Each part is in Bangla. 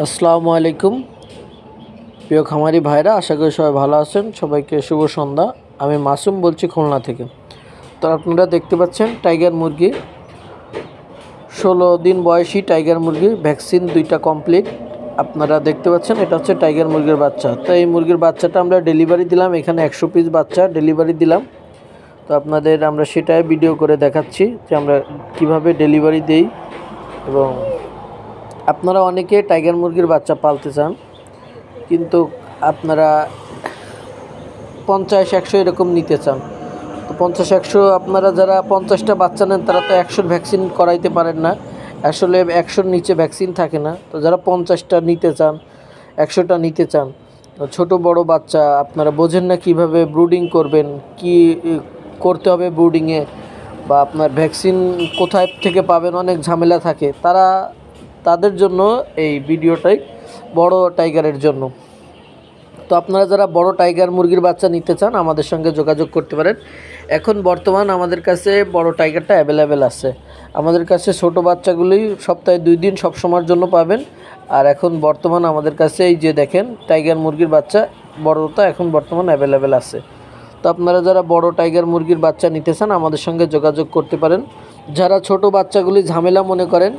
আসসালামু আলাইকুম প্রিয় খামারি ভাইরা, আশা করি সবাই ভালো আছেন। সবাইকে শুভ সন্ধ্যা। আমি মাসুম বলছি খুলনা থেকে। তো আপনারা দেখতে পাচ্ছেন টাইগার মুরগি, 16 দিন বয়সী টাইগার মুরগির ভ্যাকসিন 2টা কমপ্লিট। আপনারা দেখতে পাচ্ছেন এটা হচ্ছে টাইগার মুরগির বাচ্চা। তো এই মুরগির বাচ্চাটা আমরা ডেলিভারি দিলাম, এখানে 100 পিস বাচ্চা ডেলিভারি দিলাম। তো আপনাদের আমরা সেটাই ভিডিও করে দেখাচ্ছি যে আমরা কিভাবে ডেলিভারি দেই। এবং আপনারা অনেকে টাইগার মুরগির বাচ্চা পালতে চান, কিন্তু আপনারা 50-100 এরকম নিতে চান। তো 50-100 আপনারা যারা 50টা বাচ্চা নেন তারা তো 100 ভ্যাকসিন করাইতে পারেন না। আসলে 100-র নিচে ভ্যাকসিন থাকে না। তো যারা 50টা নিতে চান, 100টা নিতে চান, ছোট বড় বাচ্চা আপনারা বোঝেন না কিভাবে ব্রুডিং করবেন, কি করতে হবে ব্রুডিংয়ে, বা আপনার ভ্যাকসিন কোথায় থেকে পাবেন, অনেক ঝামেলা থাকে, তাদের জন্য এই ভিডিওটাই বড় টাইগারের জন্য। তো আপনারা যারা বড় টাইগার মুরগির বাচ্চা নিতে চান আমাদের সঙ্গে যোগাযোগ করতে পারেন। এখন বর্তমান আমাদের কাছে বড় টাইগারটা অ্যাভেলেবেল আছে। আমাদের কাছে ছোট বাচ্চাগুলি সপ্তাহে 2 দিন সব সময়ের জন্য পাবেন। আর এখন বর্তমান আমাদের কাছে এই যে দেখেন টাইগার মুরগির বাচ্চা বড়টা এখন বর্তমান অ্যাভেলেবেল আছে। তো আপনারা যারা বড় টাইগার মুরগির বাচ্চা নিতে চান আমাদের সঙ্গে যোগাযোগ করতে পারেন। যারা ছোট বাচ্চাগুলি ঝামেলা মনে করেন,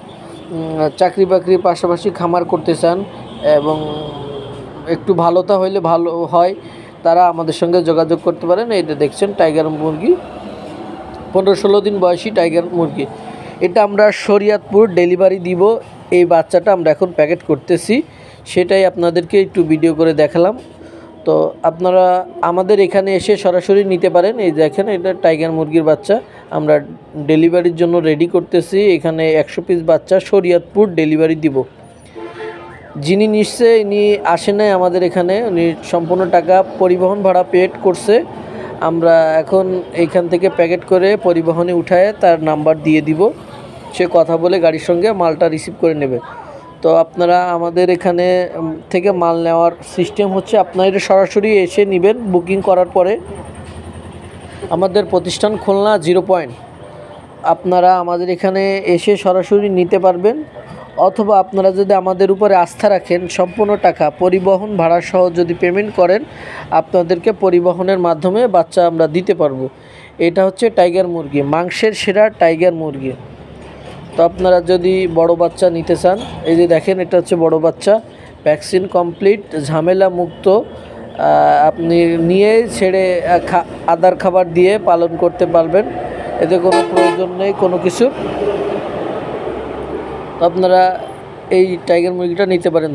চাকরি বাকরির পাশাপাশি খামার করতে চান এবং একটু ভালোতা হইলে ভালো হয়, তারা আমাদের সঙ্গে যোগাযোগ করতে পারেন। এইটা দেখছেন টাইগার মুরগি, 15-16 দিন বয়সী টাইগার মুরগি। এটা আমরা শরিয়াতপুর ডেলিভারি দিব। এই বাচ্চাটা আমরা এখন প্যাকেট করতেছি, সেটাই আপনাদেরকে একটু ভিডিও করে দেখালাম। তো আপনারা আমাদের এখানে এসে সরাসরি নিতে পারেন। এই দেখেন এটা টাইগার মুরগির বাচ্চা আমরা ডেলিভারির জন্য রেডি করতেছি। এখানে 100 পিস বাচ্চা শরিয়াতপুর ডেলিভারি দিব। যিনি নিচ্ছে ইনি আসে নাই আমাদের এখানে, উনি সম্পূর্ণ টাকা পরিবহন ভাড়া পেড করছে। আমরা এখন এইখান থেকে প্যাকেট করে পরিবহনে উঠায় তার নাম্বার দিয়ে দিব, সে কথা বলে গাড়ির সঙ্গে মালটা রিসিভ করে নেবে। তো আপনারা আমাদের এখানে থেকে মাল নেওয়ার সিস্টেম হচ্ছে আপনারা সরাসরি এসে নেবেন বুকিং করার পরে। আমাদের প্রতিষ্ঠান খুলনা 0 পয়েন্ট। আপনারা আমাদের এখানে এসে সরাসরি নিতে পারবেন, অথবা আপনারা যদি আমাদের উপরে আস্থা রাখেন সম্পূর্ণ টাকা পরিবহন ভাড়া সহ যদি পেমেন্ট করেন, আপনাদেরকে পরিবহনের মাধ্যমে বাচ্চা আমরা দিতে পারবো। এটা হচ্ছে টাইগার মুরগি, মাংসের সেরা টাইগার মুরগি। তো আপনারা যদি বড় বাচ্চা নিতে চান, এই যে দেখেন এটা হচ্ছে বড় বাচ্চা, ভ্যাকসিন কমপ্লিট, ঝামেলা মুক্ত। আপনি নিয়ে ছেড়ে আদার খাবার দিয়ে পালন করতে পারবেন, এতে কোনো প্রয়োজন নেই কোনো কিছু। আপনারা এই টাইগার মুরগিটা নিতে পারেন।